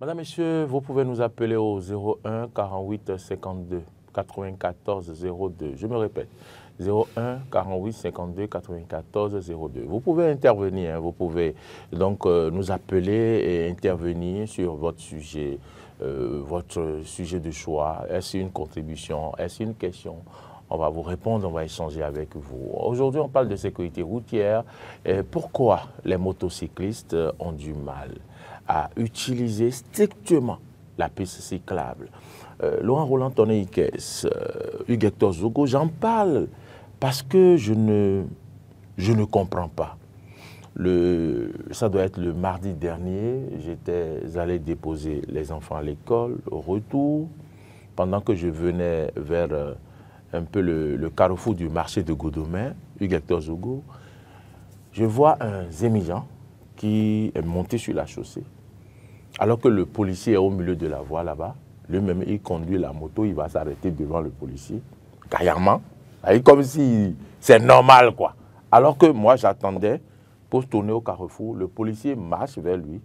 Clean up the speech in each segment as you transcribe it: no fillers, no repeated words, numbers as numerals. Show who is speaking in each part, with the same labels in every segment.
Speaker 1: Madame, Messieurs, vous pouvez nous appeler au 01 48 52 94 02. Je me répète, 01 48 52 94 02. Vous pouvez intervenir, vous pouvez donc nous appeler et intervenir sur votre sujet de choix. Est-ce une contribution? Est-ce une question? On va vous répondre, on va échanger avec vous. Aujourd'hui, on parle de sécurité routière. Pourquoi les motocyclistes ont du mal à utiliser strictement la piste cyclable? Laurent Roland Tonné-Ikes, Hugues Hector Zogo, j'en parle parce que je ne comprends pas. Ça doit être le mardi dernier, j'étais allé déposer les enfants à l'école. Au retour, pendant que je venais vers un peu le carrefour du marché de Godomain, Hugues Hector Zogo, je vois un Zémijan qui est monté sur la chaussée, alors que le policier est au milieu de la voie là-bas. Lui-même, il conduit la moto, il va s'arrêter devant le policier, carrément, comme si c'est normal, quoi. Alors que moi, j'attendais pour tourner au carrefour, le policier marche vers lui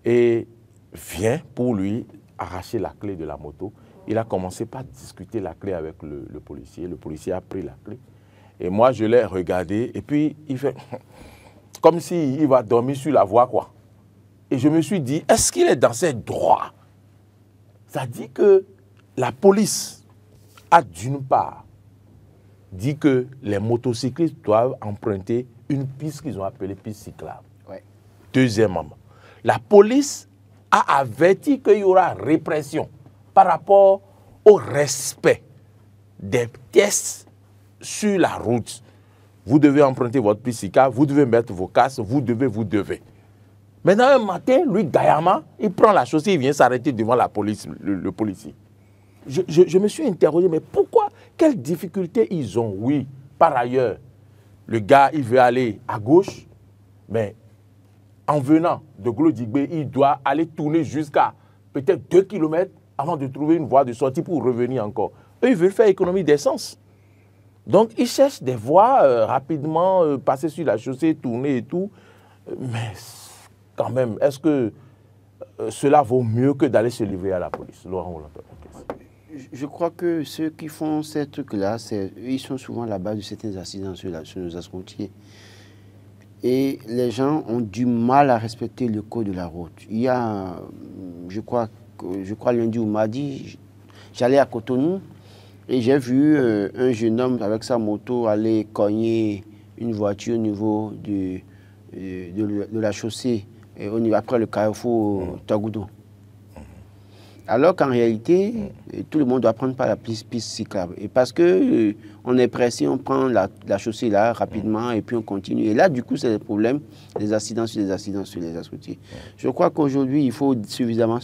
Speaker 1: et vient pour lui arracher la clé de la moto. Il a commencé par discuter la clé avec le policier. Le policier a pris la clé. Et moi, je l'ai regardé et puis il fait comme s'il va dormir sur la voie, quoi. Et je me suis dit, est-ce qu'il est dans ses droits? Ça dit que la police a d'une part dit que les motocyclistes doivent emprunter une piste qu'ils ont appelée piste cyclable. Ouais. Deuxièmement, la police a averti qu'il y aura répression par rapport au respect des tests sur la route. Vous devez emprunter votre piste cyclable, vous devez mettre vos casques, vous devez. Maintenant, un matin, lui, gaillardement, il prend la chaussée, il vient s'arrêter devant la police, le policier. Je me suis interrogé, mais pourquoi? Quelles difficultés ils ont? Oui, par ailleurs, le gars, il veut aller à gauche, mais en venant de Glodigbé, il doit aller tourner jusqu'à peut-être 2 km avant de trouver une voie de sortie pour revenir encore. Eux, ils veulent faire économie d'essence. Donc, ils cherchent des voies rapidement, passer sur la chaussée, tourner et tout. Mais quand même, est-ce que cela vaut mieux que d'aller se livrer à la police? Laurent Roland.
Speaker 2: Je crois que ceux qui font ces trucs-là, ils sont souvent à la base de certains accidents sur nos axes routiers. Et les gens ont du mal à respecter le code de la route. Il y a, je crois lundi ou mardi, j'allais à Cotonou et j'ai vu un jeune homme avec sa moto aller cogner une voiture au niveau de la chaussée, après le carrefour Tagoudou. Alors qu'en réalité, tout le monde doit prendre par la piste cyclable. Et parce qu'on est pressé, on prend la chaussée là rapidement et puis on continue. Et là, du coup, c'est le problème des accidents sur les accidents sur les axes routiers. Je crois qu'aujourd'hui, il faut suffisamment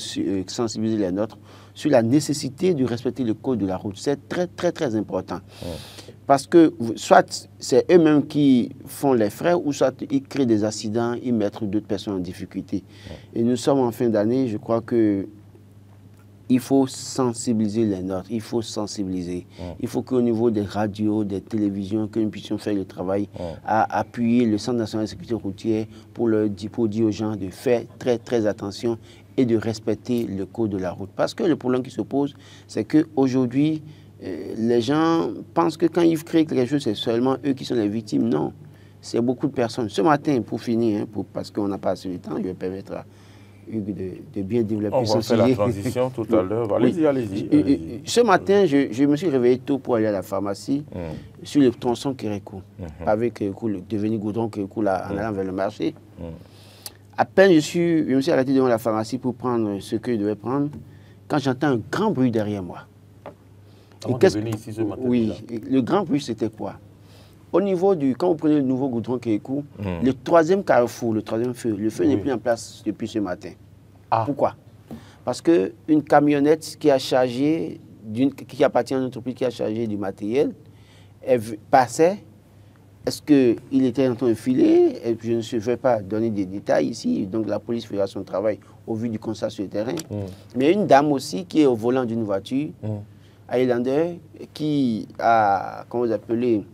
Speaker 2: sensibiliser les nôtres sur la nécessité de respecter le code de la route. C'est très, très, très important. Parce que soit c'est eux-mêmes qui font les frais, ou soit ils créent des accidents, ils mettent d'autres personnes en difficulté. Et nous sommes en fin d'année, je crois que il faut sensibiliser les nôtres, il faut sensibiliser. Il faut qu'au niveau des radios, des télévisions, que nous puissions faire le travail à appuyer le Centre national de sécurité routière pour dire aux gens de faire très, très attention et de respecter le code de la route. Parce que le problème qui se pose, c'est qu'aujourd'hui, les gens pensent que quand ils créent quelque chose, c'est seulement eux qui sont les victimes. Non, c'est beaucoup de personnes. Ce matin, pour finir, parce qu'on n'a pas assez de temps, je vais permettre à Hugues de bien développer.
Speaker 1: On va faire la transition tout à l'heure. Allez-y, allez-y.
Speaker 2: Ce matin, je me suis réveillé tôt pour aller à la pharmacie sur le tronçon Kérékou, avec le devenu goudron Kérékou là, en allant vers le marché. À peine je me suis arrêté devant la pharmacie pour prendre ce que je devais prendre, quand j'entends un grand bruit derrière moi.
Speaker 1: Avant de venir ici ce matin.
Speaker 2: Oui, le grand bruit, c'était quoi? Au niveau quand vous prenez le nouveau goudron Kérékou, le troisième carrefour, le troisième feu, le feu n'est plus en place depuis ce matin. Pourquoi? Parce qu'une camionnette qui appartient à une entreprise qui a chargé du matériel, elle passait. Est-ce qu'il était en train de filer? Je ne vais pas donner des détails ici, donc la police fera son travail au vu du constat sur le terrain. Mais une dame aussi qui est au volant d'une voiture, Highlander, qui a, comment vous appelez,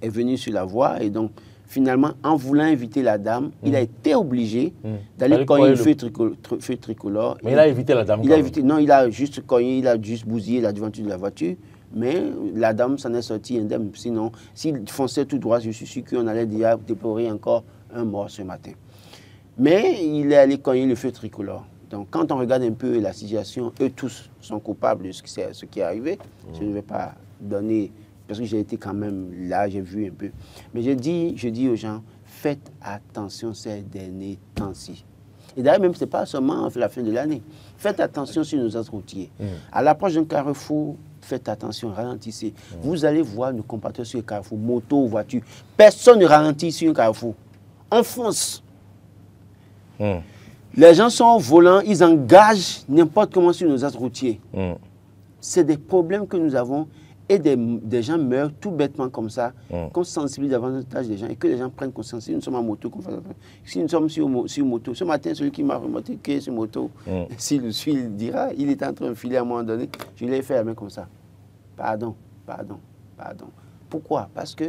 Speaker 2: est venue sur la voie et donc finalement, en voulant inviter la dame, il a été obligé d'aller cogner le feu tricolore.
Speaker 1: Mais il a évité la dame.
Speaker 2: Non, il a juste cogné, il a juste bousillé la devanture de la voiture. Mais la dame s'en est sortie indemne. Sinon, s'il fonçait tout droit, je suis sûr qu'on allait déjà déplorer encore un mort ce matin. Mais il est allé cogner le feu tricolore. Donc, quand on regarde un peu la situation, eux tous sont coupables de ce qui est arrivé. Je ne vais pas donner, parce que j'ai été quand même là, j'ai vu un peu. Mais je dis aux gens, faites attention ces derniers temps-ci. Et d'ailleurs, même, ce n'est pas seulement la fin de l'année. Faites attention sur nos axes routiers. À l'approche d'un carrefour, faites attention, ralentissez. Vous allez voir nos compatriotes sur le carrefour, moto, voiture. Personne ne ralentit sur un carrefour. On fonce. Les gens sont volants, ils engagent n'importe comment sur nos axes routiers. C'est des problèmes que nous avons et des gens meurent tout bêtement comme ça, qu'on sensibilise davantage des gens et que les gens prennent conscience. Si nous sommes en moto, si nous sommes sur moto, ce matin, celui qui m'a remonté qui est sur moto, s'il le suit, il dira, il était en train de filer à un moment donné, je lui ai fait la main comme ça. Pardon. Pourquoi? Parce que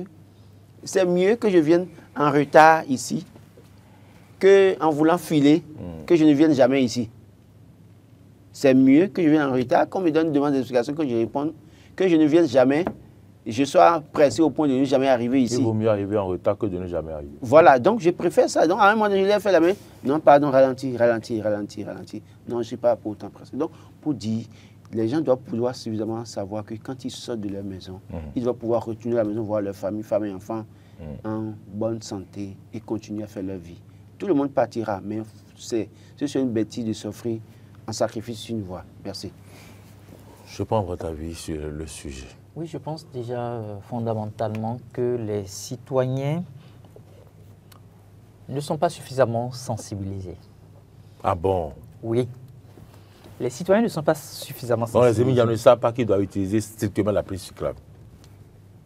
Speaker 2: c'est mieux que je vienne en retard ici qu'en voulant filer, que je ne vienne jamais ici. C'est mieux que je vienne en retard, qu'on me donne une demande d'explication, que je réponde, que je ne vienne jamais, je sois pressé au point de ne jamais arriver ici.
Speaker 1: Il vaut mieux arriver en retard que de ne jamais arriver.
Speaker 2: Voilà, donc je préfère ça. Donc à un moment donné, je lui ai fait la main. Non, pardon, ralentis. Non, je ne suis pas pour autant pressé. Donc, pour dire, les gens doivent pouvoir suffisamment savoir que quand ils sortent de leur maison, ils doivent pouvoir retourner à la maison, voir leur famille, femme et enfants en bonne santé et continuer à faire leur vie. Tout le monde partira, mais c'est une bêtise de s'offrir en sacrifice sur une voie. Merci.
Speaker 1: Je prends votre avis sur le sujet.
Speaker 3: Oui, je pense déjà fondamentalement que les citoyens ne sont pas suffisamment sensibilisés.
Speaker 1: Ah bon?
Speaker 3: Oui. Les citoyens ne sont pas suffisamment
Speaker 1: sensibilisés. Donc les émigrants ne savent pas qu'ils doivent utiliser strictement la piste cyclable.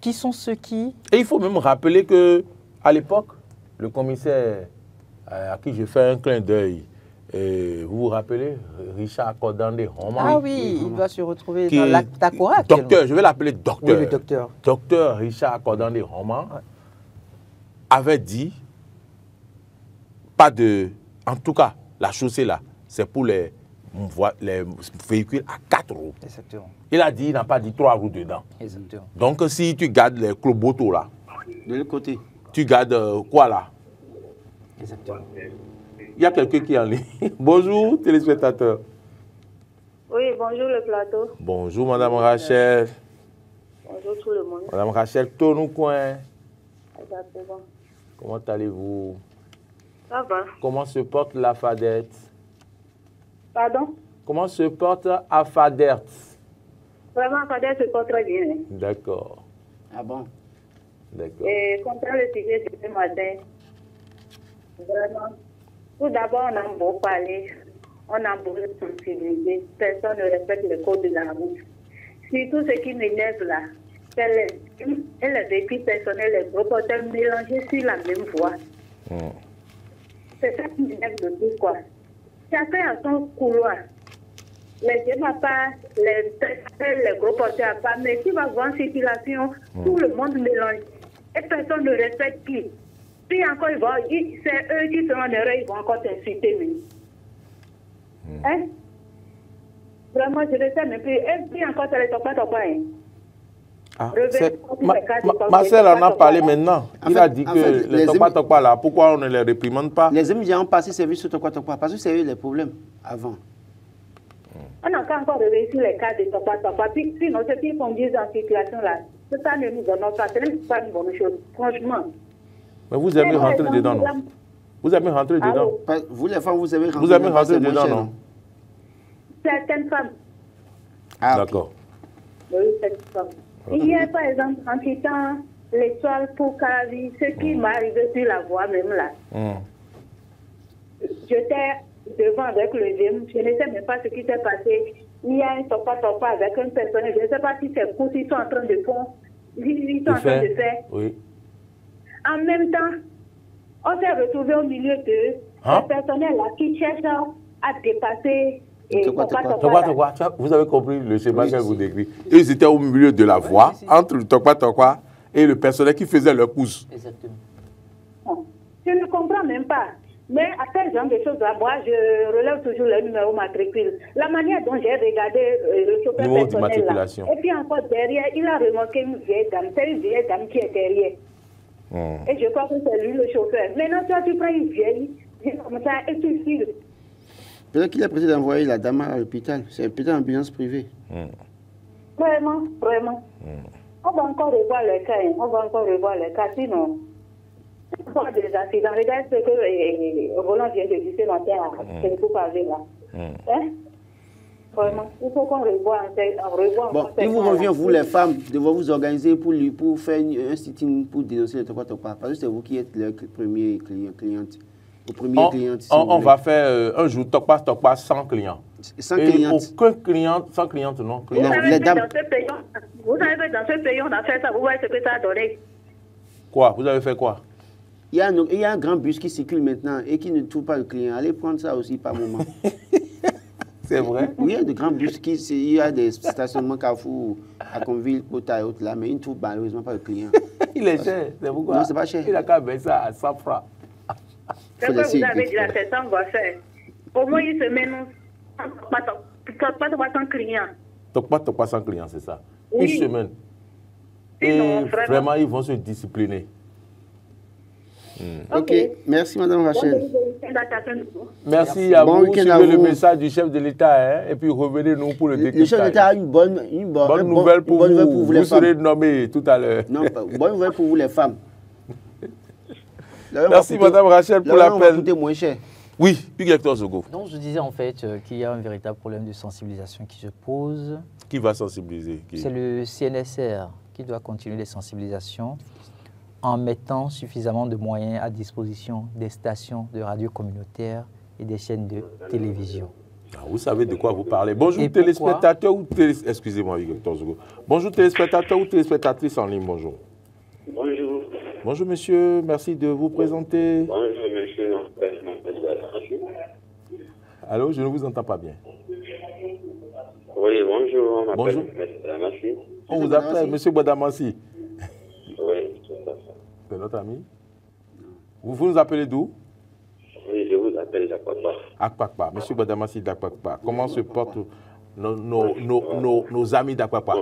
Speaker 3: Qui sont ceux qui...
Speaker 1: Et il faut même rappeler qu'à l'époque, le commissaire à qui je fais un clin d'œil, vous vous rappelez, Richard Cordandé Roman.
Speaker 3: Ah oui, il doit se retrouver dans l'Actakora.
Speaker 1: Docteur, je vais l'appeler docteur.
Speaker 3: Oui, le docteur.
Speaker 1: Docteur Richard Cordandé Roman avait dit, pas de... En tout cas, la chaussée là, c'est pour les véhicules à 4 roues.
Speaker 3: Exactement.
Speaker 1: Il a dit, il n'a pas dit 3 roues dedans.
Speaker 3: Exactement.
Speaker 1: Donc si tu gardes les clobotos là,
Speaker 2: de l'autre côté,
Speaker 1: tu gardes quoi là?
Speaker 3: Exactement.
Speaker 1: Il y a quelqu'un qui est en ligne. Bonjour, téléspectateurs.
Speaker 4: Oui, bonjour le plateau.
Speaker 1: Bonjour, Madame Rachel.
Speaker 4: Bonjour tout le monde.
Speaker 1: Madame Rachel, Tonou-Coin.
Speaker 4: Exactement.
Speaker 1: Comment allez-vous?
Speaker 4: Ça va.
Speaker 1: Comment se porte la Fadette?
Speaker 4: Pardon?
Speaker 1: Comment se porte Afadert?
Speaker 4: Vraiment, Fadette se porte très bien.
Speaker 1: D'accord.
Speaker 2: Ah bon?
Speaker 4: D'accord. Et concernant le sujet de ce matin, vraiment, tout d'abord, on a beau parler, on a beau sensibiliser, personne ne respecte le code de la route. Surtout ce qui m'énerve là, c'est les véhicules personnels, les gros porteurs mélangés sur la même voie. C'est ça qui m'énerve le plus, quoi. Chacun a son couloir. Les jeunes à part, les gros porteurs à part, mais tu vas voir en circulation, tout le monde mélange. Et personne ne respecte qui. Puis encore, c'est eux qui sont en erreur, ils vont encore t'insulter. Hein? Vraiment, je ne sais même plus. Et puis encore, c'est les topas.
Speaker 1: Ah, Marcel en a parlé maintenant. Il a dit que les topas là, pourquoi on ne les réprimande pas?
Speaker 2: Les émigrants ont passé service sur topas parce que c'est eux les problèmes avant.
Speaker 4: On n'a pas encore réussi les cas de topas. Sinon, ceux qui conduisent en circulation là, ça ne nous donne pas. Ce n'est pas une bonne chose, franchement.
Speaker 1: Mais vous aimez rentrer dedans, non? Vous aimez rentrer dedans?
Speaker 2: Vous les femmes, vous aimez
Speaker 1: rentrer dedans, non?
Speaker 4: Certaines femmes.
Speaker 2: Ah,
Speaker 1: d'accord.
Speaker 4: Oui, certaines femmes. Il y a par exemple, en quittant l'étoile pour Caravi, ce qui m'est arrivé sur la voie même là. J'étais devant avec le GM, je ne sais même pas ce qui s'est passé. Il y a un topa avec une personne, je ne sais pas si c'est course, ils sont en train de faire. Ils sont en train de faire.
Speaker 1: Oui.
Speaker 4: En même temps, on s'est retrouvé au milieu de ce personnel-là qui cherche à dépasser.
Speaker 1: Vous avez compris le schéma que vous décrit. Ils étaient au milieu de la voie, entre le Tokwa et le personnel qui faisait leur course.
Speaker 3: Exactement.
Speaker 4: Je ne comprends même pas. Mais à tel genre de choses-là, moi, je relève toujours le numéro matricule. La manière dont j'ai regardé le chauffeur
Speaker 1: Numéro de
Speaker 4: personnel là.
Speaker 1: matriculation.
Speaker 4: Et puis encore derrière, il a remarqué une vieille dame. C'est une vieille dame qui est derrière. Et je crois que c'est lui le chauffeur. Maintenant, toi, tu prends une vieille comme ça et tu files.
Speaker 2: Peut-être qu'il a prévu d'envoyer la dame à l'hôpital. C'est peut-être une ambulance privée.
Speaker 4: Vraiment, vraiment. On va encore revoir les cas. On va encore revoir les cas. Sinon, on va des accidents. Regarde ce que Roland vient de dire ce matin à Téléco Pavé là. Hein? Vraiment, il faut qu'on revoie.
Speaker 2: Bon, il vous revient, vous les femmes, de vous organiser pour faire un sit-in pour dénoncer le Tokwa. Parce que c'est vous qui êtes le premier cliente.
Speaker 1: On va faire un jour Tokpa sans client.
Speaker 2: Sans cliente.
Speaker 1: Aucun client, sans cliente, non.
Speaker 4: Vous savez que dans ce pays, on a fait ça. Vous voyez ce que ça a donné.
Speaker 1: Quoi? Vous avez fait quoi?
Speaker 2: Il y a un grand bus qui circule maintenant et qui ne trouve pas le client. Allez prendre ça aussi par moment.
Speaker 1: C'est vrai?
Speaker 2: Oui, il y a de grands bus il y a des stationnements Carrefour, à Conville, Bota et autres là, mais ils ne trouvent malheureusement pas le client.
Speaker 1: Il est cher, c'est pourquoi?
Speaker 2: Non, c'est pas cher.
Speaker 1: Il a qu'à mettre ça à 100 francs.
Speaker 4: C'est ce que vous avez dit là, c'est ça qu'on va faire. Au moins une semaine, pas sans client.
Speaker 1: Tokpa sans client, c'est ça.
Speaker 4: Oui.
Speaker 1: Une semaine.
Speaker 4: Sinon,
Speaker 1: Et vraiment, ils vont se discipliner.
Speaker 2: Ok, merci Madame Rachel.
Speaker 1: Merci à
Speaker 2: Bon
Speaker 1: vous.
Speaker 2: week-end à
Speaker 1: Suivez le
Speaker 2: vous.
Speaker 1: message du chef de l'État, hein, et puis revenez-nous pour le
Speaker 2: Le chef
Speaker 1: décryptage.
Speaker 2: d'État a une bonne
Speaker 1: Nouvelle pour vous.
Speaker 2: vous les
Speaker 1: Vous serez
Speaker 2: femmes.
Speaker 1: nommés tout à l'heure.
Speaker 2: Non, bonne nouvelle pour vous les femmes.
Speaker 1: Merci Madame Rachel pour
Speaker 2: On va
Speaker 1: l'appel.
Speaker 2: coûter moins cher.
Speaker 1: Oui, Hector Zogo.
Speaker 3: Donc je disais en fait qu'il y a un véritable problème de sensibilisation qui se pose.
Speaker 1: Qui va sensibiliser?
Speaker 3: C'est le CNSR qui doit continuer les sensibilisations en mettant suffisamment de moyens à disposition des stations de radio communautaires et des chaînes de télévision.
Speaker 1: Ah, vous savez de quoi vous parlez. Bonjour
Speaker 3: Et
Speaker 1: téléspectateurs ou excusez-moi Hector Zogo. Bonjour téléspectateurs ou téléspectatrices en ligne, bonjour.
Speaker 5: Bonjour.
Speaker 1: Bonjour monsieur, merci de vous présenter.
Speaker 5: Bonjour monsieur,
Speaker 1: Allô, je ne vous entends pas bien.
Speaker 5: Oui, bonjour, on
Speaker 1: Bonjour.
Speaker 5: m'appelle M. Damassi.
Speaker 1: On vous appelle monsieur Bodamassi.
Speaker 5: Oui, tout à fait.
Speaker 1: C'est notre ami. Vous nous appelez d'où?
Speaker 5: Oui, je vous appelle d'Akwakwa.
Speaker 1: Akpakpa, monsieur Bodamassi d'Akpakpa. Comment se portent nos amis d'Akpakpa?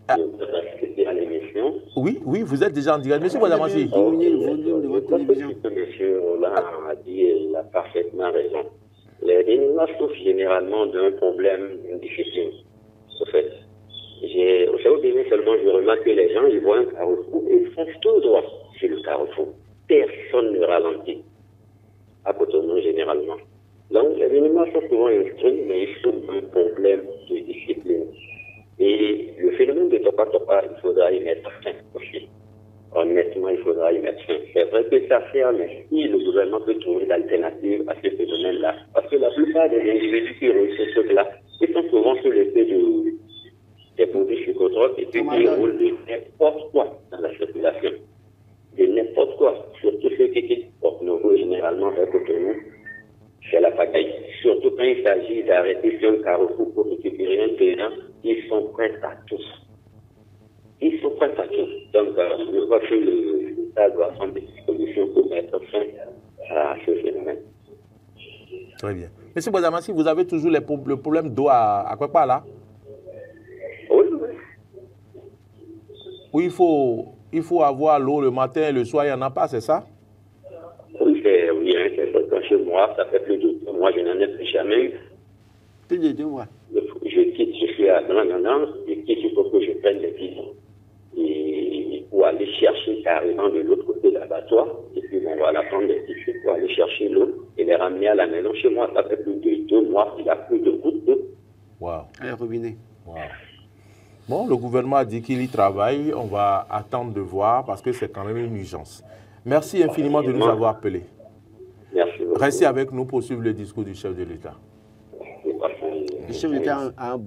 Speaker 5: Je voudrais assister à l'émission.
Speaker 1: Oui, vous êtes déjà en direct. Monsieur Bodamassi.
Speaker 2: Diminuez le volume de votre télévision.
Speaker 5: Ce que M. Roland a dit, il a parfaitement raison. Les dénouements souffrent généralement d'un problème difficile. En fait, j'ai oublié seulement, je remarque que les gens, ils voient un carrefour et ils foncent tout droit sur le carrefour. Personne ne ralentit. À Cotonou, généralement. Donc, les dénouements sont souvent instruits, mais ils sont un problème de discipline. Et le phénomène de Topa, il faudra y mettre fin aussi. Honnêtement, il faudra y mettre fin. C'est vrai que ça fait, mais si le gouvernement peut trouver d'alternatives à ce phénomène-là, parce que la plupart des individus qui réussissent ce truc-là, ils sont souvent sur l'effet des produits psychotropes et puis ils roulent de n'importe quoi dans la circulation. De n'importe quoi. Surtout ceux qui quittent Port-Novo, généralement vers Cotonou, c'est la pagaille. Surtout quand il s'agit d'arrêter sur un carrefour pour récupérer un client, ils sont prêts à tout. Ils sont prêts à tout. Donc, je crois que l'État doit prendre des dispositions pour mettre fin à ce phénomène.
Speaker 1: Très bien. Monsieur Bodamassi, vous avez toujours le problème d'eau à Akpakpa là?
Speaker 5: Oui,
Speaker 1: Où il faut avoir l'eau le matin et le soir, il n'y en a pas, c'est ça?
Speaker 5: oui, c'est fréquent chez moi. Ça fait plus de 2 mois, je n'en ai plus jamais eu.
Speaker 2: Plus de 2 mois.
Speaker 5: Je suis à Nanganan, et il faut que je prenne des bidons. Et pour aller chercher carrément de l'autre côté de l'abattoir, et puis on va la prendre des tissus pour aller chercher l'eau et les ramener à la maison. Chez moi, ça fait plus de 2 mois, il n'y a plus de gouttes d'eau.
Speaker 1: Wow.
Speaker 2: Allez, robinet.
Speaker 1: Wow. Bon, le gouvernement a dit qu'il y travaille. On va attendre de voir parce que c'est quand même une urgence. Merci infiniment de nous avoir appelés.
Speaker 5: Merci beaucoup.
Speaker 1: Restez avec nous pour suivre le discours du chef de l'État.
Speaker 2: Le chef d'État a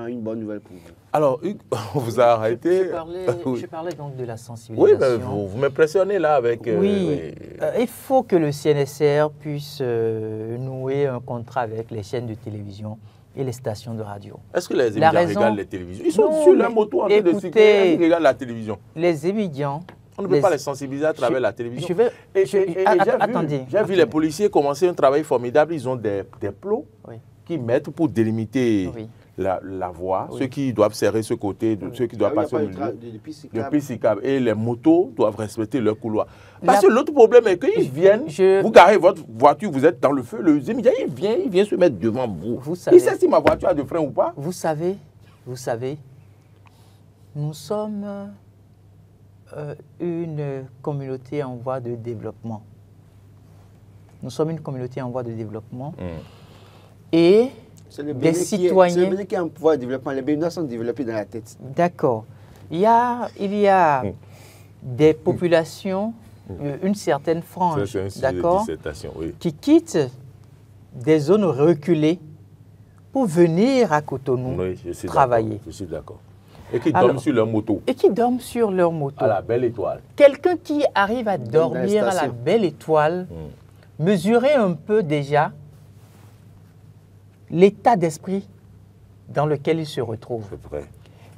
Speaker 2: une bonne nouvelle pour vous.
Speaker 1: Alors, Hugues, on vous a arrêté.
Speaker 3: Je parlais donc de la
Speaker 1: Oui,
Speaker 3: sensibilisation.
Speaker 1: mais vous m'impressionnez là avec...
Speaker 3: Il faut que le CNSR puisse nouer un contrat avec les chaînes de télévision et les stations de radio.
Speaker 1: Est-ce que les étudiants regardent les télévisions? Ils sont sur la moto en train de circuler, ils regardent la télévision.
Speaker 3: Les étudiants
Speaker 1: On ne peut pas les sensibiliser à travers la télévision.
Speaker 3: Attendez.
Speaker 1: J'ai vu les policiers commencer un travail formidable. Ils ont des plots qu'ils mettent pour délimiter la voie. Ceux qui doivent serrer ce côté, ceux qui doivent passer le piste cyclable. Et les motos doivent respecter leur couloir. Parce que l'autre problème est qu'ils viennent, vous garez votre voiture, vous êtes dans le feu, le immédiat, il vient se mettre devant vous. Il sait si ma voiture a de frein ou pas.
Speaker 3: Vous savez, nous sommes une communauté en voie de développement. Nous sommes une communauté en voie de développement. Et des citoyens...
Speaker 2: C'est le Bénin qui a un pouvoir de développement. Les Béninois sont développés dans la tête.
Speaker 3: D'accord. Il y a des populations, une certaine frange, d'accord, qui quittent des zones reculées pour venir à Cotonou travailler.
Speaker 1: Je suis d'accord. Et qui dorment sur leur moto.
Speaker 3: Et qui dorment sur leur moto.
Speaker 1: À la Belle Étoile.
Speaker 3: Quelqu'un qui arrive à dormir à la Belle Étoile, mesurer un peu déjà l'état d'esprit dans lequel il se retrouve.
Speaker 1: C'est vrai.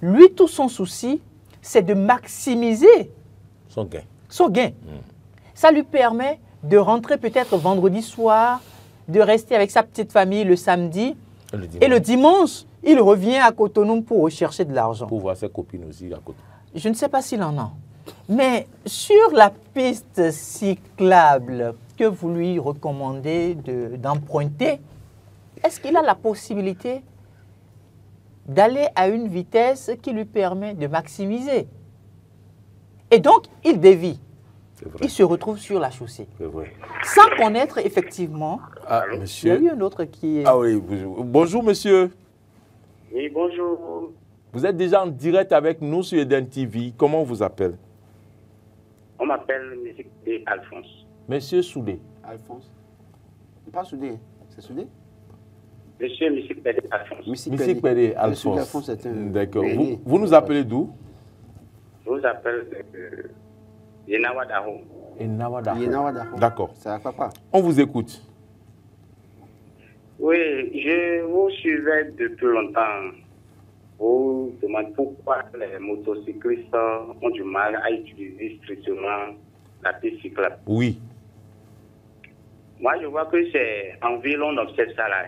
Speaker 3: Lui, tout son souci, c'est de maximiser
Speaker 1: son gain.
Speaker 3: Ça lui permet de rentrer peut-être vendredi soir, de rester avec sa petite famille le samedi. Et le dimanche, il revient à Cotonou pour rechercher de l'argent.
Speaker 1: Pour voir ses copines aussi à Cotonou.
Speaker 3: Je ne sais pas s'il en a. Mais sur la piste cyclable que vous lui recommandez d'emprunter, est-ce qu'il a la possibilité d'aller à une vitesse qui lui permet de maximiser? Et donc, il dévie. Il se retrouve sur la chaussée.
Speaker 1: C'est vrai.
Speaker 3: Sans connaître effectivement,
Speaker 1: monsieur.
Speaker 3: il y a eu un autre qui est...
Speaker 1: Ah oui, bonjour monsieur.
Speaker 5: Oui, bonjour.
Speaker 1: Vous êtes déjà en direct avec nous sur Eden TV. Comment on vous appelle?
Speaker 5: On m'appelle M. Alphonse.
Speaker 1: Monsieur Soudé.
Speaker 2: Alphonse. Pas Soudé, c'est Soudé?
Speaker 5: Monsieur Pédé Alphonse.
Speaker 1: Monsieur Pédé Alphonse.
Speaker 2: Alphonse est un...
Speaker 1: D'accord. Vous nous appelez d'où?
Speaker 5: Je vous appelle Yenawadaro.
Speaker 1: Yenawadaro. D'accord.
Speaker 2: C'est à papa.
Speaker 1: On vous écoute.
Speaker 5: Oui, je vous suivais depuis longtemps. Vous demandez pourquoi les motocyclistes ont du mal à utiliser strictement la piste cyclable.
Speaker 1: Oui.
Speaker 5: Moi, je vois que c'est en ville, on observe ça là.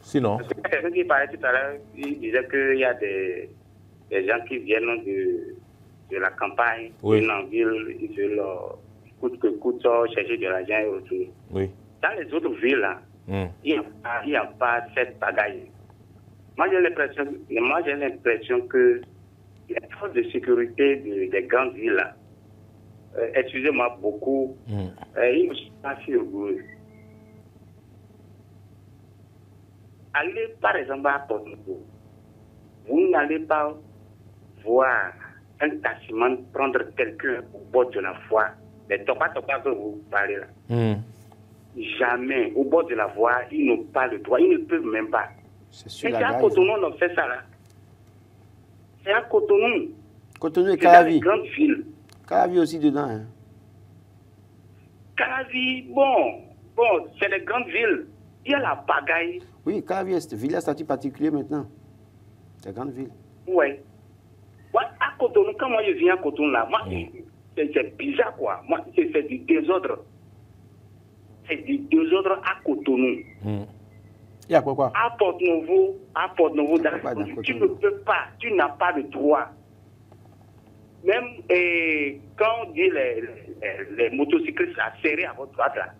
Speaker 1: Sinon.
Speaker 5: Parce que quelqu'un qui parlait tout à l'heure, il disait qu'il y a des gens qui viennent de la campagne, viennent en ville, ils veulent coûte que coûte chercher de l'argent et retourner.
Speaker 1: Oui.
Speaker 5: Dans les autres villes, là, il n'y a pas cette bagaille. Moi, j'ai l'impression que les forces de sécurité des grandes villes, là, excusez-moi beaucoup, ils ne sont pas si heureux. Allez par exemple à Porto-Novo. Vous n'allez pas voir un taximan prendre quelqu'un au bord de la voie. Les topas que vous parlez là. Jamais. Au bord de la voie, ils n'ont pas le droit. Ils ne peuvent même pas. C'est à Cotonou, on fait ça là. C'est à Cotonou.
Speaker 2: Cotonou et Calavi.
Speaker 5: C'est dans les grandes villes.
Speaker 2: Calavi aussi dedans. Hein.
Speaker 5: Calavi, bon, c'est les grandes villes. Il y a la bagaille.
Speaker 2: Oui, Calavi est ville à statut particulier maintenant. C'est une grande ville.
Speaker 5: Oui. Ouais, à Cotonou, quand moi je viens à Cotonou là, moi, c'est bizarre quoi. Moi, c'est du désordre. C'est du désordre à Cotonou.
Speaker 2: Il y a quoi?
Speaker 5: À Porto-Novo, tu ne peux pas, tu n'as pas le droit. Même quand on dit les motocyclistes à serrer à votre droite là,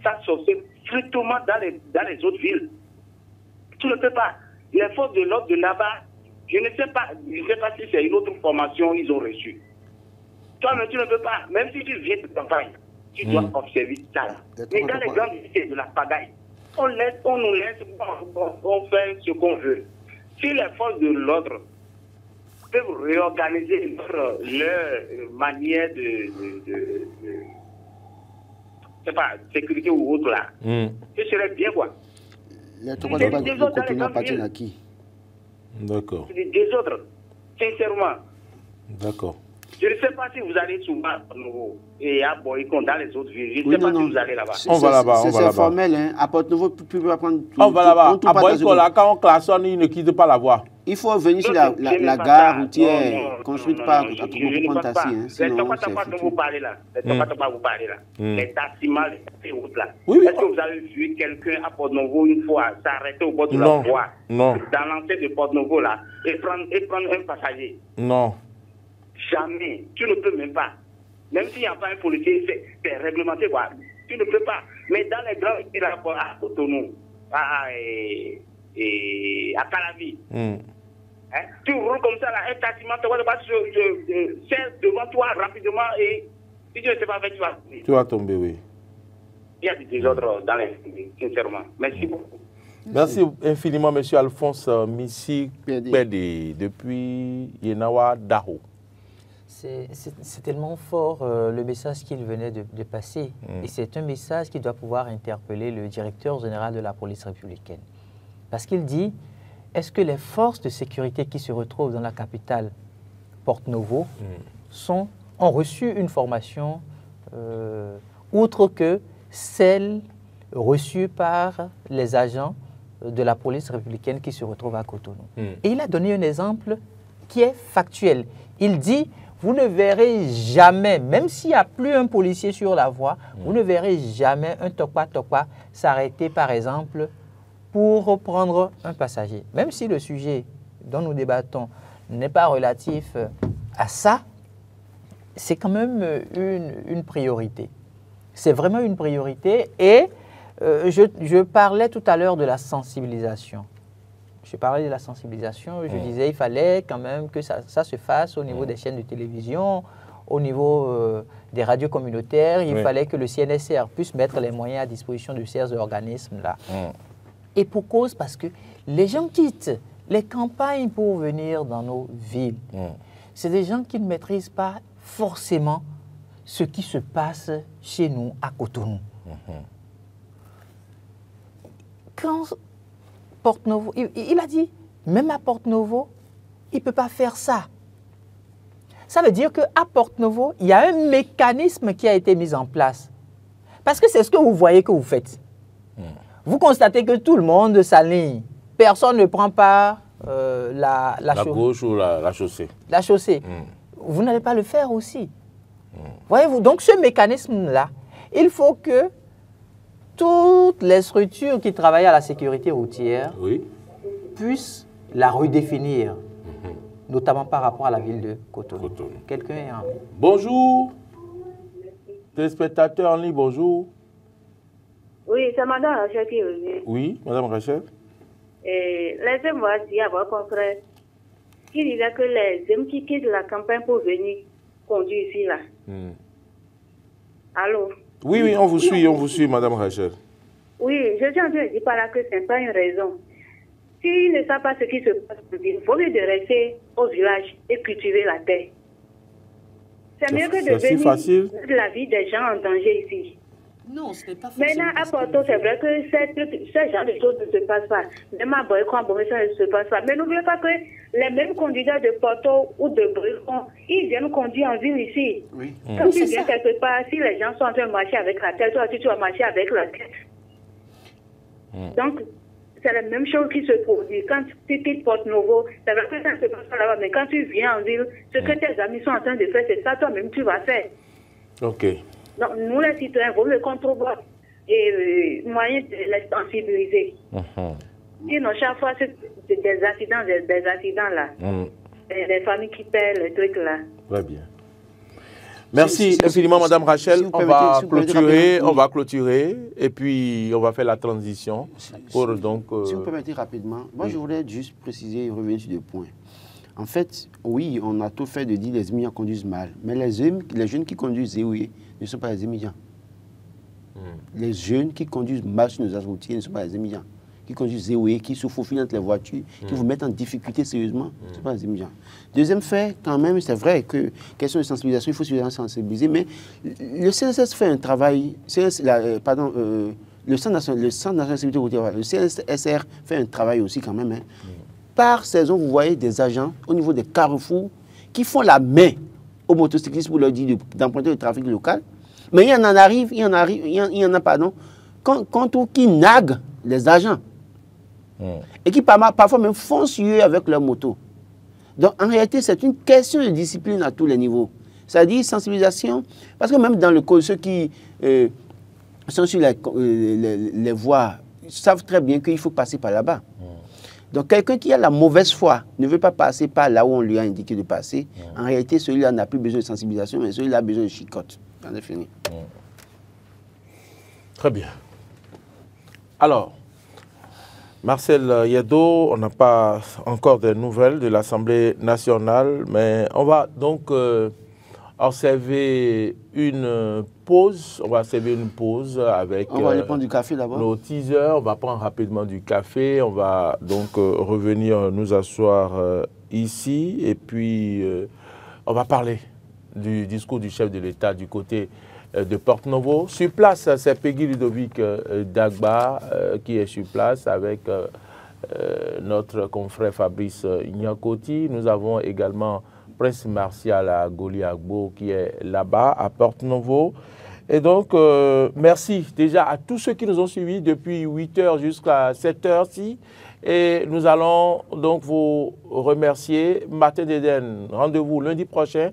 Speaker 5: ça se fait strictement dans les autres villes. Tu ne peux pas. Les forces de l'ordre de là-bas, je ne sais pas si c'est une autre formation ils ont reçue. Toi-même, tu ne peux pas. Même si tu viens de campagne, tu dois observer ça. Mais dans les grandes villes, c'est de la pagaille. On nous laisse, on fait ce qu'on veut. Si les forces de l'ordre peuvent réorganiser leur manière de c'est pas, sécurité ou autre là, ce serait bien quoi.
Speaker 2: Les trois de Cotonou appartiennent à qui?
Speaker 1: D'accord.
Speaker 5: C'est des désordres, sincèrement.
Speaker 1: D'accord.
Speaker 6: Je ne sais pas si vous allez souvent à Porte-Nouveau et à Boycon dans les autres villes. Je ne sais pas si vous allez là-bas.
Speaker 1: On va là-bas, on va là-bas.
Speaker 2: C'est formel, hein. À Porte-Nouveau, tu peux apprendre tout.
Speaker 1: On va là-bas. À Boycon, là, quand on klaxonne, il ne quitte pas la voie.
Speaker 2: Il faut venir sur la gare routière construite par un taxi.
Speaker 6: Laissez-moi pas vous parler là. Laissez-moi pas vous parler là. Les taximans, les routes là. Est-ce que vous avez vu quelqu'un à Porte-Nouveau une fois s'arrêter au bord de la voie?
Speaker 1: Non.
Speaker 6: Dans l'entrée de Porte-Nouveau là et prendre un passager? Non. Jamais. Tu ne peux même pas. Même s'il n'y a pas un policier, c'est réglementé quoi. Tu ne peux pas. Mais dans les grands villes à Cotonou, à Calavi, tu roules comme ça là, un taximan te voit devant toi rapidement et si tu ne sais pas faire, tu vas tomber, oui. Il y a des désordres dans les sincèrement. Merci beaucoup.
Speaker 1: Merci infiniment, monsieur Alphonse Missi Pédé, depuis Yenawa Daho.
Speaker 3: C'est tellement fort le message qu'il venait de passer. Et c'est un message qui doit pouvoir interpeller le directeur général de la police républicaine. Parce qu'il dit, est-ce que les forces de sécurité qui se retrouvent dans la capitale Porte-Nouveau ont reçu une formation outre que celle reçue par les agents de la police républicaine qui se retrouvent à Cotonou. Et il a donné un exemple qui est factuel. Il dit, vous ne verrez jamais, même s'il n'y a plus un policier sur la voie, vous ne verrez jamais un tokpa s'arrêter, par exemple, pour reprendre un passager. Même si le sujet dont nous débattons n'est pas relatif à ça, c'est quand même une priorité. C'est vraiment une priorité et je parlais tout à l'heure de la sensibilisation. Je parlais de la sensibilisation, je disais il fallait quand même que ça se fasse au niveau des chaînes de télévision, au niveau des radios communautaires. Il fallait que le CNSR puisse mettre les moyens à disposition de ces organismes-là. Et pour cause, parce que les gens quittent les campagnes pour venir dans nos villes. C'est des gens qui ne maîtrisent pas forcément ce qui se passe chez nous à Cotonou. Quand Porte-Nouveau, il a dit, même à Porte-Nouveau, il ne peut pas faire ça. Ça veut dire qu'à Porte-Nouveau, il y a un mécanisme qui a été mis en place. Parce que c'est ce que vous voyez que vous faites. Vous constatez que tout le monde s'aligne. Personne ne prend pas la
Speaker 1: gauche ou la chaussée.
Speaker 3: La chaussée. Vous n'allez pas le faire aussi. Voyez-vous, donc ce mécanisme-là, il faut que toutes les structures qui travaillent à la sécurité routière puissent la redéfinir, notamment par rapport à la ville de Cotonou. Quelqu'un est en ligne.
Speaker 1: Bonjour, téléspectateurs en ligne, bonjour.
Speaker 4: Oui, c'est Madame Rachel qui est venue.
Speaker 1: Oui, Madame Rachel.
Speaker 4: Laissez-moi dire à votre confrère qu'il disait que les hommes qui quittent la campagne pour venir conduire ici, là. Allô?
Speaker 1: Oui, on vous suit, Madame Rachel.
Speaker 4: Oui, je suis en train de dire par là que ce n'est pas une raison. S'ils ne savent pas ce qui se passe, il faut mieux de rester au village et cultiver la terre. C'est mieux que de venir mettre la vie des gens en danger ici.
Speaker 3: Non, ce n'est pas
Speaker 4: facile. Maintenant, à Porto, c'est vrai que ce genre de choses ne se passe pas. Même à Boycon, ça ne se passe pas. Mais n'oubliez pas que les mêmes conducteurs de Porto ou de Boycon, ils viennent conduire en ville ici. Quand tu viens quelque part, si les gens sont en train de marcher avec la tête, toi aussi tu vas marcher avec la tête. Donc, c'est la même chose qui se produit. Quand tu quittes Porte-Nouveau, c'est vrai que ça ne se passe pas là-bas, mais quand tu viens en ville, ce que tes amis sont en train de faire, c'est ça toi-même tu vas faire.
Speaker 1: Ok.
Speaker 4: Donc, nous les citoyens, il faut le contrôler et moyen de les sensibiliser. Sinon, chaque fois, c'est des accidents là. Des familles qui perdent les trucs là.
Speaker 1: Très bien. Merci infiniment, Madame Rachel. On va clôturer et puis on va faire la transition.
Speaker 2: Si vous permettez rapidement, moi je voudrais juste préciser et revenir sur 2 points. En fait, oui, on a tout fait de dire les immigrants conduisent mal, mais les jeunes qui conduisent ZOE ne sont pas les immigrants. Les jeunes qui conduisent mal sur nos axes routiers ne sont pas les immigrants. Qui conduisent ZOE, qui se faufilent entre les voitures, qui vous mettent en difficulté sérieusement, ce ne sont pas les immigrants. Deuxième fait, quand même, c'est vrai que, question de sensibilisation, il faut suffisamment sensibiliser, mais le CNSS fait un travail, le Centre national de sécurité routière, le CNSR fait un travail aussi quand même. Par saison, vous voyez des agents au niveau des carrefours qui font la main aux motocyclistes pour leur dire d'emprunter le trafic local. Mais il y en arrive, pardon, contre qui naguent les agents. Et qui parfois même foncent sur eux avec leur moto. Donc en réalité, c'est une question de discipline à tous les niveaux. C'est-à-dire sensibilisation, parce que même dans le code, ceux qui sont sur les voies savent très bien qu'il faut passer par là-bas. Donc quelqu'un qui a la mauvaise foi ne veut pas passer par là où on lui a indiqué de passer. En réalité, celui-là n'a plus besoin de sensibilisation, mais celui-là a besoin de chicotte. On est fini.
Speaker 1: Très bien. Alors, Marcel Yado, on n'a pas encore de nouvelles de l'Assemblée nationale, mais on va donc observer une pause. On va observer une pause avec
Speaker 2: on va aller prendre du café d'abord.
Speaker 1: Nos teasers. On va prendre rapidement du café. On va donc revenir nous asseoir ici et puis on va parler du discours du chef de l'État du côté de Porto-Novo. Sur place, c'est Peggy Ludovic Dagba qui est sur place avec notre confrère Fabrice Nyakoti. Nous avons également Prince Martial à Goliagbo qui est là-bas à Porto-Novo. Et donc, merci déjà à tous ceux qui nous ont suivis depuis 8h jusqu'à 7h-ci. Et nous allons donc vous remercier. Martin Deden, rendez-vous lundi prochain